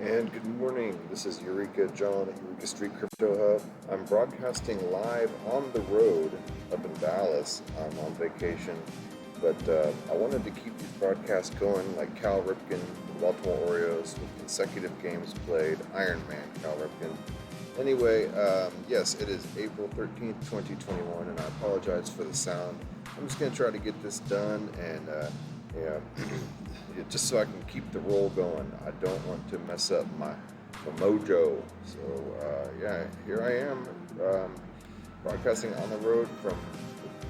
And good morning. This is Eureka John at Eureka Street Crypto Hub. I'm broadcasting live on the road up in Dallas. I'm on vacation, but I wanted to keep these broadcasts going like Cal Ripken, the Baltimore Orioles, with consecutive games played, Iron Man Cal Ripken. Anyway, yes, it is April 13th, 2021, and I apologize for the sound. I'm just going to try to get this done and yeah, just so I can keep the roll going. I don't want to mess up my mojo. So yeah, here I am broadcasting on the road from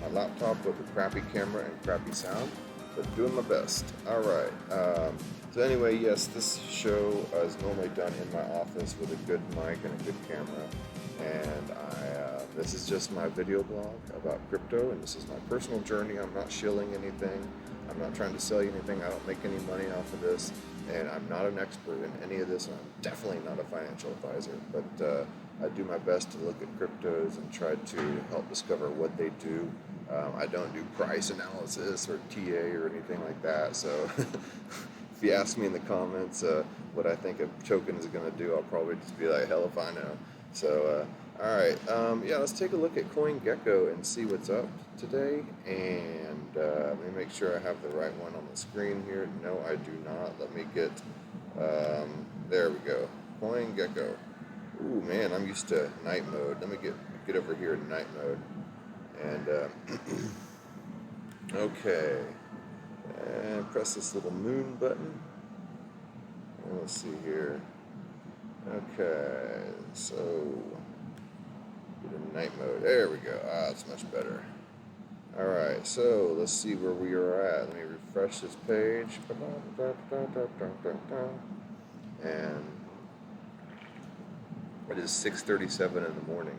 my laptop with a crappy camera and crappy sound, but doing my best. All right. So anyway, yes, this show is normally done in my office with a good mic and a good camera, and this is just my video blog about crypto, and this is my personal journey. I'm not shilling anything. I'm not trying to sell you anything. I don't make any money off of this, and I'm not an expert in any of this, and I'm definitely not a financial advisor, but I do my best to look at cryptos and try to help discover what they do. I don't do price analysis or TA or anything like that, so if you ask me in the comments what I think a token is going to do, I'll probably just be like, hell if I know. So, alright, yeah, let's take a look at Gecko and see what's up today, and let me make sure I have the right one on the screen here. No, I do not. Let me get, there we go, Gecko. Ooh, man, I'm used to night mode. Let me get over here in night mode, and, okay, and press this little moon button, and let's see here. Okay, so get in night mode. There we go. That's much better. All right, so let's see where we are at. Let me refresh this page. And it is 6:37 in the morning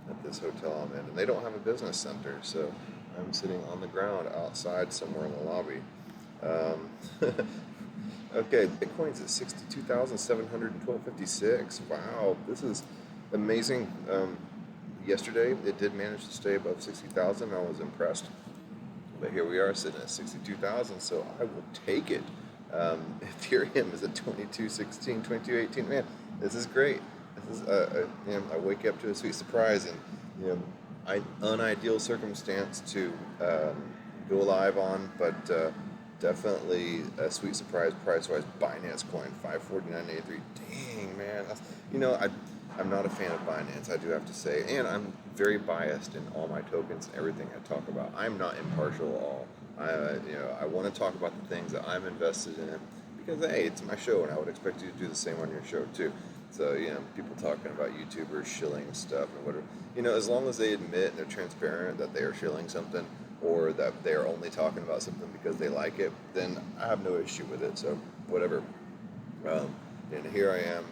at this hotel I'm in, and they don't have a business center, so I'm sitting on the ground outside somewhere in the lobby. Okay, Bitcoin's at 62,712.56. Wow, this is amazing. Yesterday, it did manage to stay above 60,000. I was impressed. But here we are sitting at 62,000, so I will take it. Ethereum is at 2216, 2218. Man, this is great. This is, I wake up to a sweet surprise, and unideal circumstance to go live on, but definitely a sweet surprise price-wise. Binance coin, 549.83. Dang, man. I'm not a fan of Binance, I do have to say, and I'm very biased in all my tokens and everything I talk about. I'm not impartial at all. I want to talk about the things that I'm invested in because, hey, it's my show, and I would expect you to do the same on your show too. So, people talking about YouTubers shilling stuff and whatever. As long as they admit and they're transparent that they are shilling something, or that they're only talking about something because they like it, then I have no issue with it. So whatever. And here I am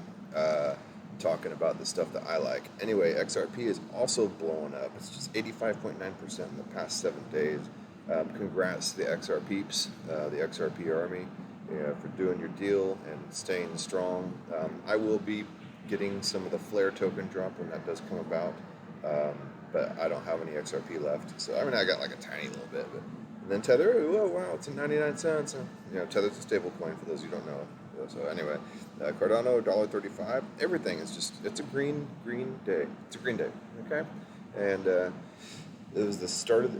talking about the stuff that I like. Anyway, XRP is also blowing up. It's just 85.9% in the past 7 days. Congrats to the XR peeps, the XRP army, for doing your deal and staying strong. I will be getting some of the Flare token drop when that does come about. But I don't have any XRP left. So, I got like a tiny little bit. And then Tether, oh, wow, it's at 99 cents. Tether's a stable coin for those who don't know. So, anyway, Cardano, $1.35. Everything is just, it's a green day. It's a green day, okay? And it's the start of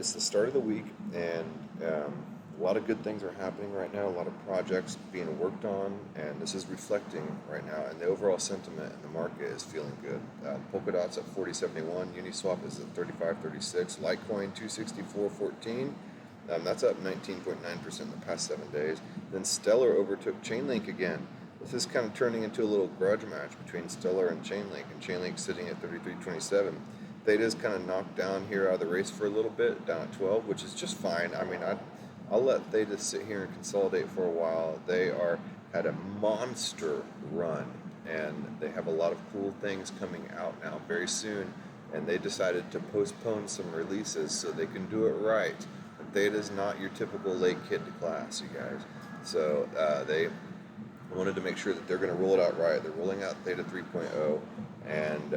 the week, and a lot of good things are happening right now, a lot of projects being worked on, and this is reflecting right now, and the overall sentiment in the market is feeling good. Polkadot's at 40.71, Uniswap is at 35.36, Litecoin 264.14, that's up 19.9% in the past 7 days. Then Stellar overtook Chainlink again. This is kind of turning into a little grudge match between Stellar and Chainlink sitting at 33.27. Theta's kind of knocked down here out of the race for a little bit, down at 12, which is just fine. I'll let Theta sit here and consolidate for a while. They had a monster run, and they have a lot of cool things coming out now very soon, and they decided to postpone some releases so they can do it right. But Theta's not your typical late kid to class, you guys. So they wanted to make sure that they're going to roll it out right. They're rolling out Theta 3.0, and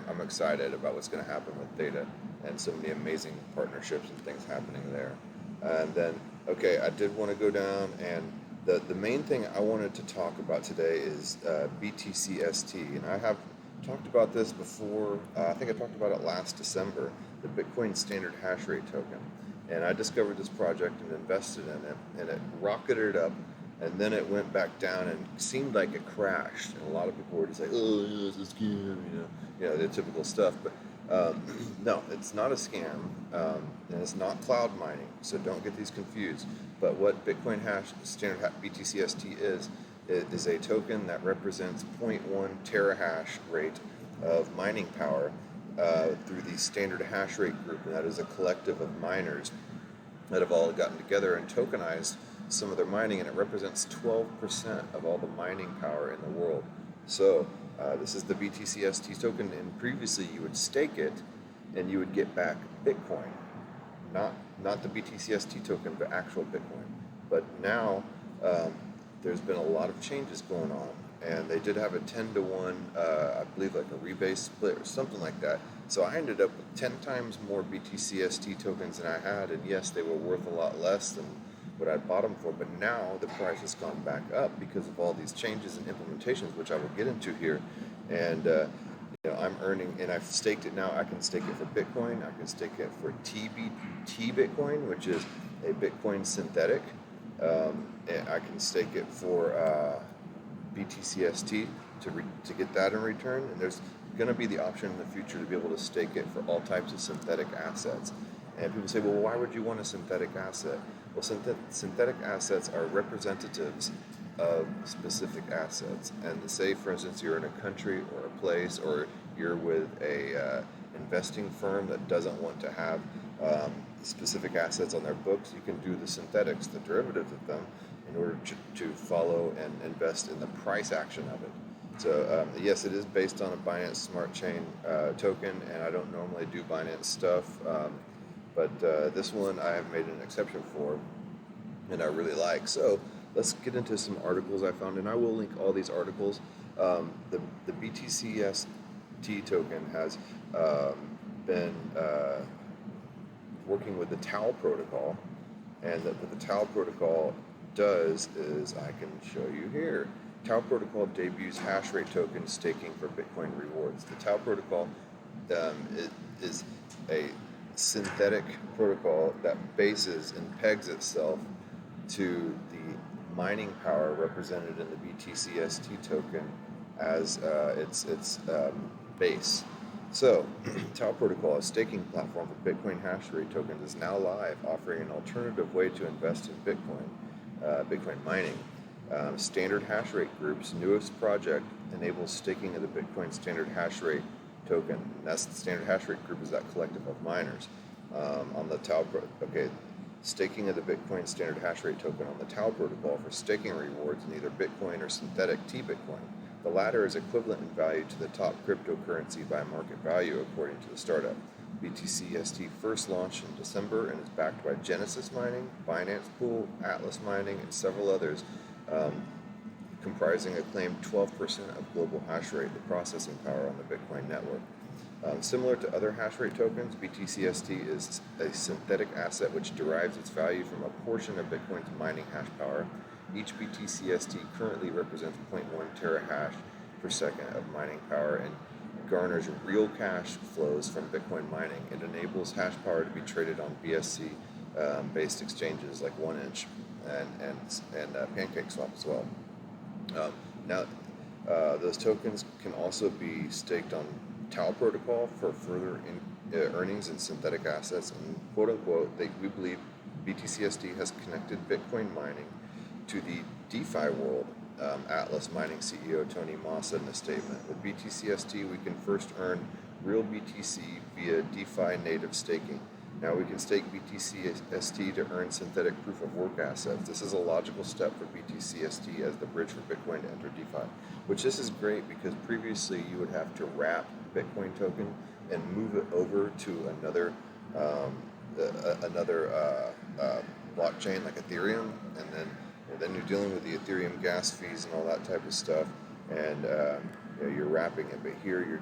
I'm excited about what's going to happen with Theta and some of the amazing partnerships and things happening there. And then, okay, I did want to go down and the main thing I wanted to talk about today is BTCST, and I have talked about this before. I think I talked about it last December, the Bitcoin Standard Hashrate Token. And I discovered this project and invested in it, and it rocketed up, and then it went back down and seemed like it crashed. And a lot of people were just like, "Oh, yeah, it's a scam," the typical stuff. But no, it's not a scam, and it's not cloud mining. So don't get these confused. But what Bitcoin Standard BTCST is a token that represents zero point 0.1 terahash rate of mining power through the Standard Hashrate Group, and that is a collective of miners that have all gotten together and tokenized some of their mining, and it represents 12% of all the mining power in the world. So this is the BTCST token, and previously you would stake it, and you would get back Bitcoin, not the BTCST token, but actual Bitcoin. But now there's been a lot of changes going on, and they did have a 10-to-1, I believe like a rebase split or something like that. So I ended up with 10 times more BTCST tokens than I had, and yes, they were worth a lot less than what I bought them for, but now the price has gone back up because of all these changes and implementations, which I will get into here. And I'm earning, and I've staked it now. I can stake it for Bitcoin. I can stake it for TBT Bitcoin, which is a Bitcoin synthetic. And I can stake it for BTCST to get that in return. And there's going to be the option in the future to be able to stake it for all types of synthetic assets. And people say, well, why would you want a synthetic asset? Well, synthetic assets are representatives of specific assets. And say, for instance, you're in a country or a place, or you're with a investing firm that doesn't want to have specific assets on their books, you can do the synthetics, the derivatives of them, in order to follow and invest in the price action of it. So yes, it is based on a Binance Smart Chain token, and I don't normally do Binance stuff, but this one I have made an exception for, and I really like. So let's get into some articles I found, and I will link all these articles. The BTCST token has been working with the Tau protocol, and what the Tau protocol does is, I can show you here. Tau protocol debuts hash rate token staking for Bitcoin rewards. The Tau protocol is a synthetic protocol that bases and pegs itself to the mining power represented in the BTCST token as its base. So, Tau protocol, a staking platform for Bitcoin hash rate tokens, is now live, offering an alternative way to invest in Bitcoin mining. Standard Hashrate Group's newest project enables staking of the Bitcoin Standard Hashrate Token. And that's the Standard Hashrate Group, is that collective of miners on the Tau. Staking of the Bitcoin Standard Hashrate Token on the Tau protocol for staking rewards in either Bitcoin or synthetic T-Bitcoin. The latter is equivalent in value to the top cryptocurrency by market value, according to the startup. BTCST first launched in December and is backed by Genesis Mining, Binance Pool, Atlas Mining, and several others, comprising a claimed 12% of global hash rate, the processing power on the Bitcoin network. Similar to other hash rate tokens, BTCST is a synthetic asset which derives its value from a portion of Bitcoin's mining hash power. Each BTCST currently represents 0.1 terahash per second of mining power and garners real cash flows from Bitcoin mining. It enables hash power to be traded on BSC based exchanges like 1inch and PancakeSwap as well. Now, those tokens can also be staked on Tau protocol for further earnings in synthetic assets, and quote unquote, we believe BTCST has connected Bitcoin mining to the DeFi world. Atlas Mining CEO Tony Moss said in a statement, with BTCST we can first earn real BTC via DeFi native staking. Now we can stake BTCST to earn synthetic proof of work assets. This is a logical step for BTCST as the bridge for Bitcoin to enter DeFi, which this is great because previously you would have to wrap Bitcoin token and move it over to another blockchain like Ethereum, and then you're dealing with the Ethereum gas fees and all that type of stuff, and you're wrapping it. But here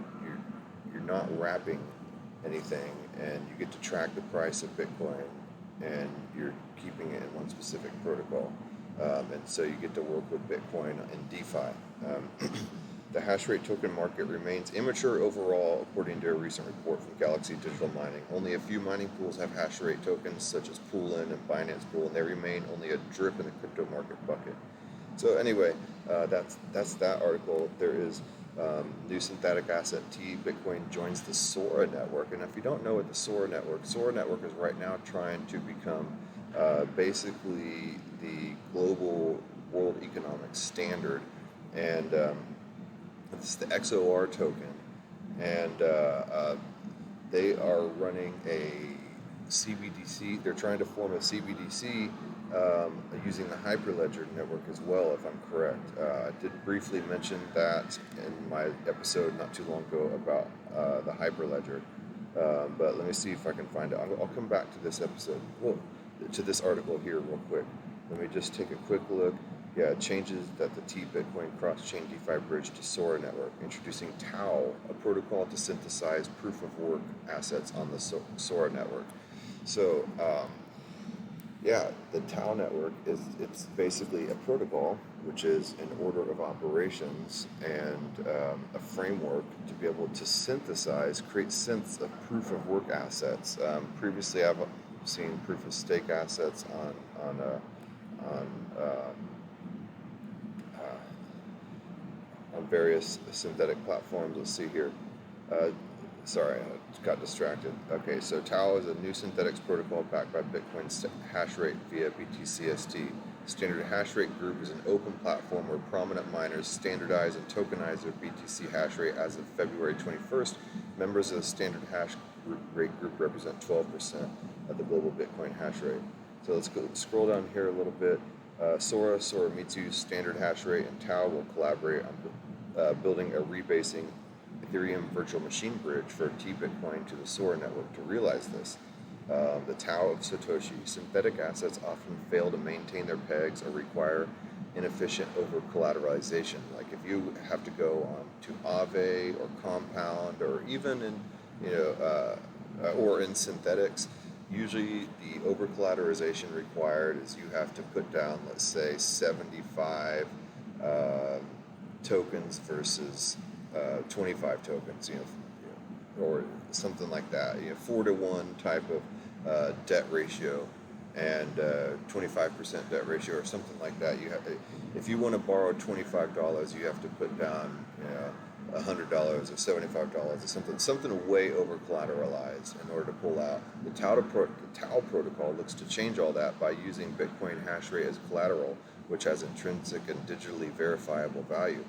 you're not wrapping anything, and you get to track the price of Bitcoin, and you're keeping it in one specific protocol. And so you get to work with Bitcoin in DeFi. The hashrate token market remains immature overall, according to a recent report from Galaxy Digital Mining. Only a few mining pools have hashrate tokens, such as Poolin and Binance Pool, and they remain only a drip in the crypto market bucket. So anyway, that's that article. There is new synthetic asset T. Bitcoin joins the Sora Network, and if you don't know what the Sora Network is right now trying to become basically the global world economic standard, and it's the XOR token, and they are running a CBDC. They're trying to form a CBDC using the Hyperledger network as well, if I'm correct. I did briefly mention that in my episode not too long ago about the Hyperledger, but let me see if I can find it. I'll come back to this episode, to this article here real quick. Let me just take a quick look. Yeah, changes that the T-Bitcoin cross-chain DeFi bridge to Sora Network, introducing Tau, a protocol to synthesize proof-of-work assets on the Sora Network. So, the Tau network it's basically a protocol, which is an order of operations and a framework to be able to create synths of proof-of-work assets. Previously, I've seen proof-of-stake assets on various synthetic platforms. Let's see here. Sorry, I got distracted. Okay, so Tau is a new synthetics protocol backed by Bitcoin Hashrate via BTCST. Standard Hashrate Group is an open platform where prominent miners standardize and tokenize their BTC hashrate as of February 21st. Members of the Standard Hashrate Group represent 12% of the global Bitcoin hashrate. So let's scroll down here a little bit. Sora Mitsu, Standard Hashrate, and Tau will collaborate on building a rebasing Ethereum virtual machine bridge for T-Bitcoin to the Sora network to realize this. The Tau of Satoshi. Synthetic assets often fail to maintain their pegs or require inefficient over-collateralization. Like if you have to go on to Aave or Compound or even or in synthetics, usually the over-collateralization required is you have to put down, let's say, 75 tokens versus 25 tokens, or something like that. 4-to-1 type of debt ratio and 25% debt ratio or something like that. If you want to borrow $25, you have to put down $100 or $75 or something way over collateralized in order to pull out. The Tau protocol looks to change all that by using Bitcoin hash rate as collateral, which has intrinsic and digitally verifiable value.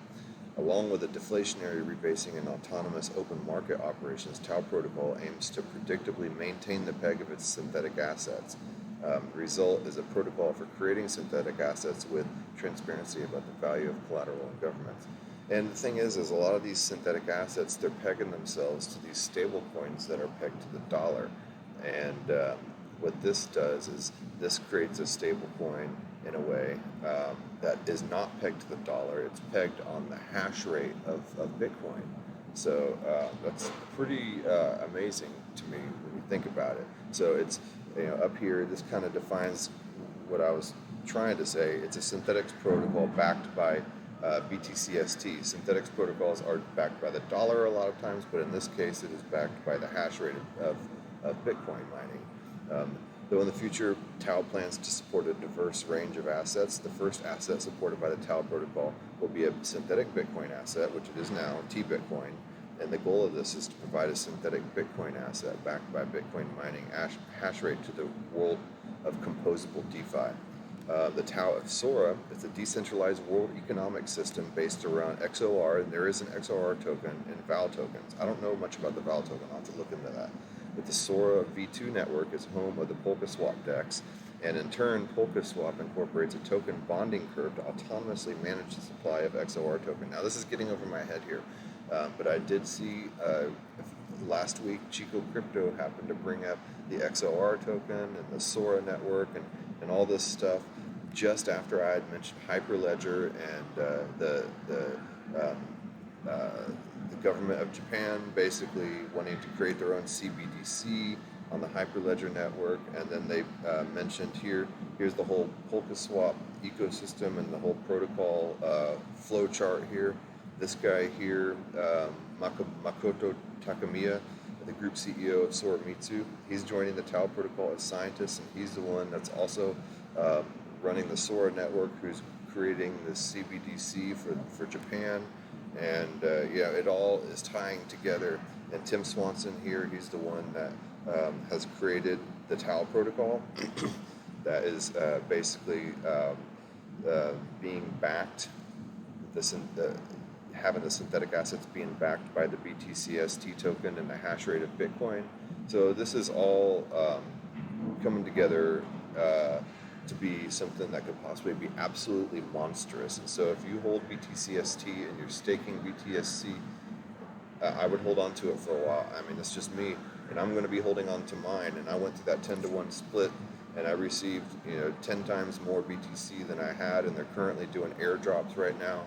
Along with the deflationary rebasing and autonomous open market operations, Tau protocol aims to predictably maintain the peg of its synthetic assets. The result is a protocol for creating synthetic assets with transparency about the value of collateral and governments. And the thing is a lot of these synthetic assets, they're pegging themselves to these stable coins that are pegged to the dollar. And what this does is this creates a stable coin in a way that is not pegged to the dollar. It's pegged on the hash rate of Bitcoin. So that's pretty amazing to me when you think about it. So it's, up here, this kind of defines what I was trying to say. It's a synthetics protocol backed by BTCST. Synthetics protocols are backed by the dollar a lot of times, but in this case it is backed by the hash rate of Bitcoin mining. Though in the future, Tau plans to support a diverse range of assets, the first asset supported by the Tau protocol will be a synthetic Bitcoin asset, which it is now, T-Bitcoin. And the goal of this is to provide a synthetic Bitcoin asset backed by Bitcoin mining hash rate to the world of composable DeFi. The Tau of Sora is a decentralized world economic system based around XOR, and there is an XOR token and VAL tokens. I don't know much about the VAL token. I'll have to look into that. But the Sora V2 network is home of the PolkaSwap DEX, and in turn, PolkaSwap incorporates a token bonding curve to autonomously manage the supply of XOR token. Now, this is getting over my head here, but I did see last week Chico Crypto happened to bring up the XOR token and the Sora network and all this stuff just after I had mentioned Hyperledger and the government of Japan basically wanting to create their own CBDC on the Hyperledger network, and then they mentioned here's the whole PolkaSwap ecosystem and the whole protocol flow chart here. This guy here, Makoto Takamiya, the group CEO of Sora Mitsu, he's joining the Tau protocol as scientist, and he's the one that's also running the Sora Network, who's creating the CBDC for Japan. And it all is tying together. And Tim Swanson here, he's the one that has created the Tau protocol that is basically being backed, having the synthetic assets being backed by the BTCST token and the hash rate of Bitcoin. So this is all coming together to be something that could possibly be absolutely monstrous. And so if you hold BTCST and you're staking BTSC, I would hold on to it for a while. I mean, it's just me, and I'm going to be holding on to mine. And I went through that 10-to-1 split, and I received 10 times more BTC than I had, and they're currently doing airdrops right now,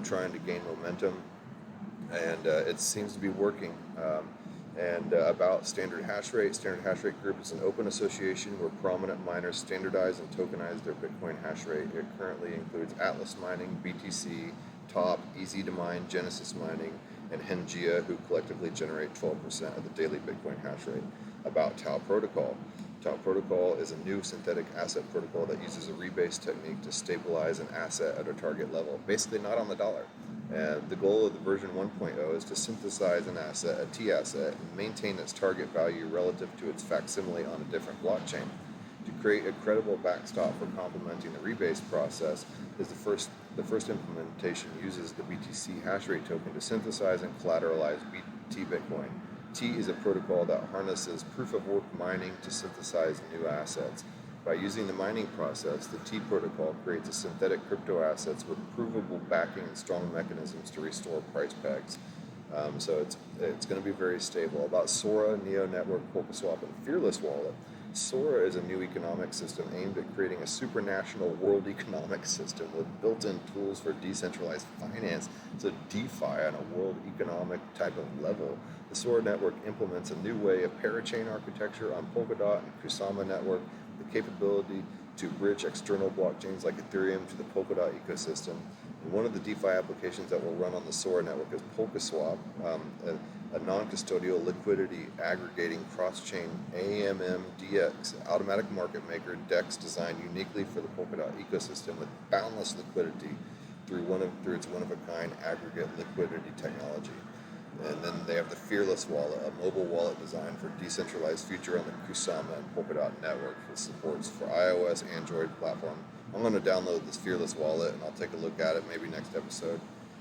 trying to gain momentum, and it seems to be working. About Standard Hashrate. Standard Hashrate Group is an open association where prominent miners standardize and tokenize their Bitcoin hash rate. It currently includes Atlas Mining, BTC, Top, Easy to Mine, Genesis Mining, and Hengia, who collectively generate 12% of the daily Bitcoin hash rate. About Tau Protocol. Tau Protocol is a new synthetic asset protocol that uses a rebase technique to stabilize an asset at a target level, basically not on the dollar. And the goal of the version 1.0 is to synthesize an asset, a T asset, and maintain its target value relative to its facsimile on a different blockchain. To create a credible backstop for complementing the rebase process, is the first implementation uses the BTC hashrate token to synthesize and collateralize BT Bitcoin. T is a protocol that harnesses proof-of-work mining to synthesize new assets. By using the mining process, the T protocol creates a synthetic crypto assets with provable backing and strong mechanisms to restore price pegs. So it's going to be very stable. About Sora, Neo Network, PolkaSwap, and Fearless Wallet. Sora is a new economic system aimed at creating a supranational world economic system with built-in tools for decentralized finance. So DeFi on a world economic type of level. The Sora Network implements a new way of parachain architecture on Polkadot and Kusama Network, the capability to bridge external blockchains like Ethereum to the Polkadot ecosystem. And one of the DeFi applications that will run on the Sora Network is PolkaSwap, a non-custodial liquidity aggregating cross-chain AMM-DX, automatic market maker DEX designed uniquely for the Polkadot ecosystem with boundless liquidity through its one-of-a-kind aggregate liquidity technology. And then they have the Fearless Wallet, a mobile wallet designed for decentralized future on the Kusama and Polkadot network with supports for iOS, Android platform. I'm going to download this Fearless Wallet and I'll take a look at it maybe next episode.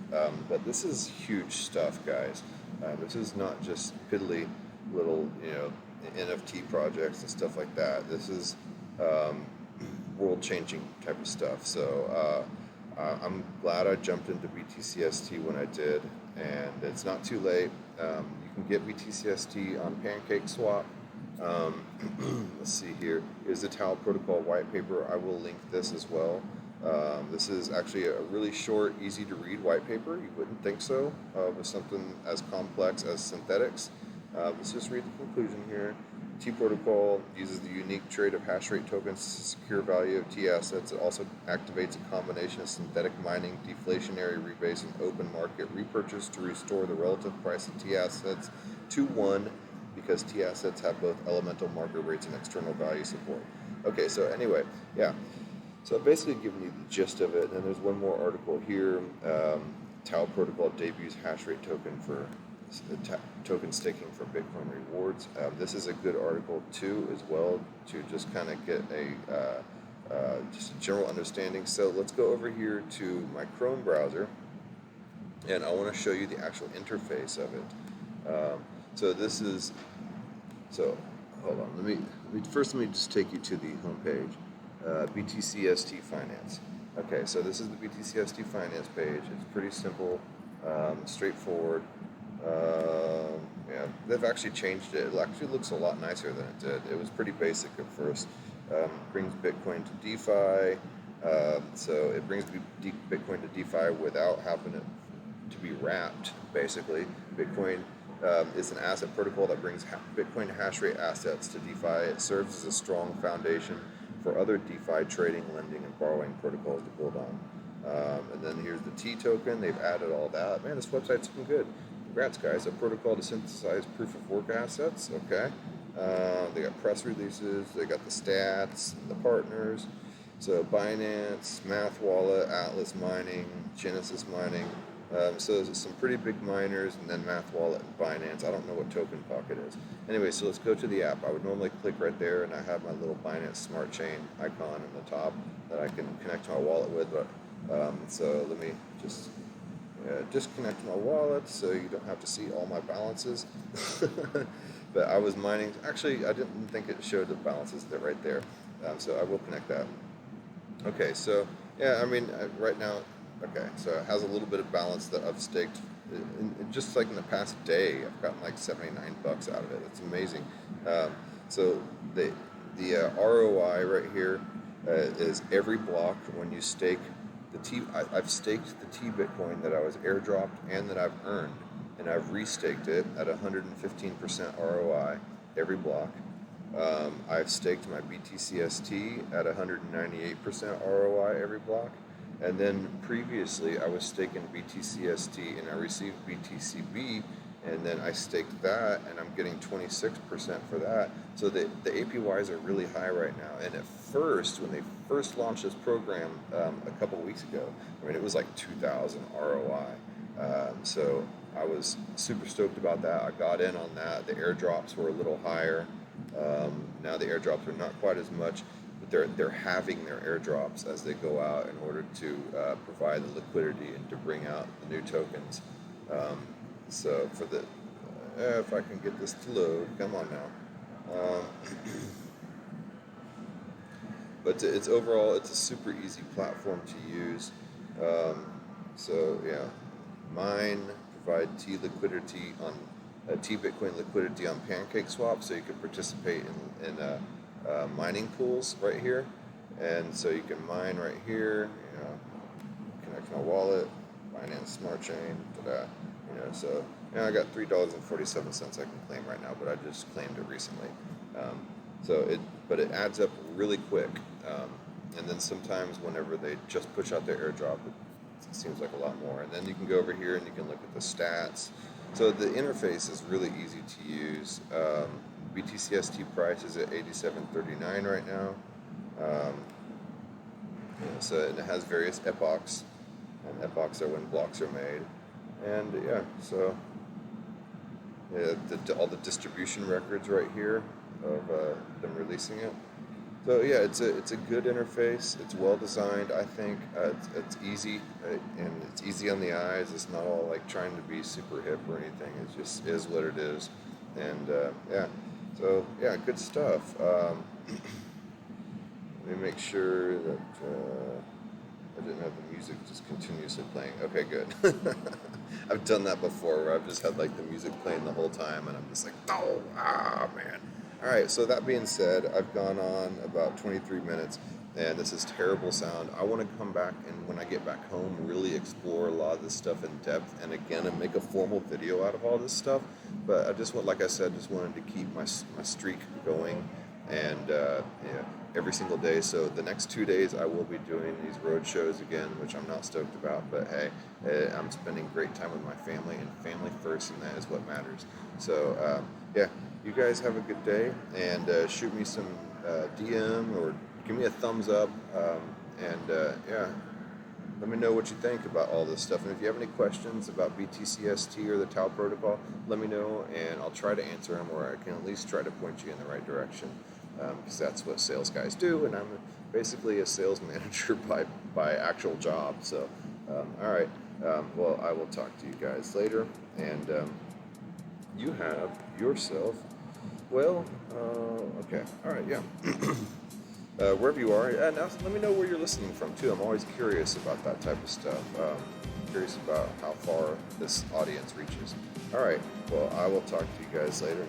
But this is huge stuff, guys. This is not just piddly little, NFT projects and stuff like that. This is world-changing type of stuff. So I'm glad I jumped into BTCST when I did, and it's not too late. You can get BTCST on PancakeSwap. Let's see here. Here's the Tau Protocol white paper. I will link this as well. This is actually a really short, easy to read white paper. You wouldn't think so with something as complex as synthetics. Let's just read the conclusion here. T protocol uses the unique trade of hash rate tokens to secure value of T assets. It also activates a combination of synthetic mining, deflationary rebase, and open market repurchase to restore the relative price of T assets to 1, because T assets have both elemental market rates and external value support. Okay, so anyway, yeah. So I've basically given you the gist of it, and there's one more article here. Tau protocol debuts hash rate token for token staking for Bitcoin rewards. This is a good article too, as well, to just kind of get just a general understanding. So let's go over here to my Chrome browser, and I want to show you the actual interface of it. So hold on. Let me just take you to the homepage. BTCST Finance. Okay, so this is the BTCST Finance page. It's pretty simple, straightforward. They've actually changed it. It actually looks a lot nicer than it did. It was pretty basic at first. Brings Bitcoin to DeFi. So it brings Bitcoin to DeFi without having it to be wrapped, basically. Bitcoin It's an asset protocol that brings Bitcoin hash rate assets to DeFi. It serves as a strong foundation for other DeFi trading, lending, and borrowing protocols to build on. And then here's the T token. They've added all that. Man, this website's looking good. Congrats, guys. A protocol to synthesize proof of work assets. Okay. They got press releases. They got the stats, the partners. So Binance, Math Wallet, Atlas Mining, Genesis Mining. So there's some pretty big miners, and then Math Wallet and Binance. I don't know what Token Pocket is. Anyway, so let's go to the app. I would normally click right there, and I have my little Binance Smart Chain icon in the top that I can connect to my wallet with. But so let me just disconnect my wallet so you don't have to see all my balances. But I was mining. Actually, I didn't think it showed the balances there right there. So I will connect that. Okay, so yeah, I mean, right now, okay, so it has a little bit of balance that I've staked. Just like in the past day, I've gotten like $79 out of it. It's amazing. So the ROI right here is every block when you stake the T. I've staked the T Bitcoin that I was airdropped and that I've earned, and I've restaked it at 115% ROI every block. I've staked my BTCST at 198% ROI every block. And then previously I was staking BTCST and I received BTCB, and then I staked that and I'm getting 26% for that. So the APYs are really high right now. And at first, when they first launched this program a couple weeks ago, I mean, it was like 2,000 ROI. So I was super stoked about that. I got in on that. The airdrops were a little higher. Now the airdrops are not quite as much. They're halving their airdrops as they go out in order to provide the liquidity and to bring out the new tokens. So for the if I can get this to load, come on now. But it's overall, it's a super easy platform to use. So yeah, mine provide T liquidity on T Bitcoin liquidity on PancakeSwap, so you can participate in mining pools right here, and so you can mine right here. You know, connect my wallet, Binance Smart Chain, so I got $3.47 I can claim right now, but I just claimed it recently. But it adds up really quick, and then sometimes whenever they just push out their airdrop, it seems like a lot more. And then you can go over here and you can look at the stats. So the interface is really easy to use. BTCST price is at $87.39 right now. So it has various epochs, and epochs are when blocks are made. And yeah, so all the distribution records right here of them releasing it. So yeah, it's a good interface. It's well designed, I think. It's easy, and it's easy on the eyes. It's not all like trying to be super hip or anything. It just is what it is. And yeah, so yeah, good stuff. Let me make sure that I didn't have the music just continuously playing. Okay, good. I've done that before where I've just had like the music playing the whole time, and I'm just like, man. All right, so that being said, I've gone on about 23 minutes, and this is terrible sound. I want to come back, and when I get back home, really explore a lot of this stuff in depth, and again, and make a formal video out of all this stuff. But I just want, like I said, just wanted to keep my streak going, and every single day. So the next 2 days, I will be doing these road shows again, which I'm not stoked about. But hey, I'm spending great time with my family, and family first, and that is what matters. So yeah. You guys have a good day, and shoot me some DM or give me a thumbs up, and yeah, let me know what you think about all this stuff. And if you have any questions about BTCST or the Tau protocol, let me know, and I'll try to answer them, or I can at least try to point you in the right direction, because that's what sales guys do, and I'm basically a sales manager by actual job. So, all right, well, I will talk to you guys later, and you have yourself, well, okay, all right, yeah. Wherever you are, and now let me know where you're listening from, too. I'm always curious about that type of stuff. Curious about how far this audience reaches. All right, well, I will talk to you guys later.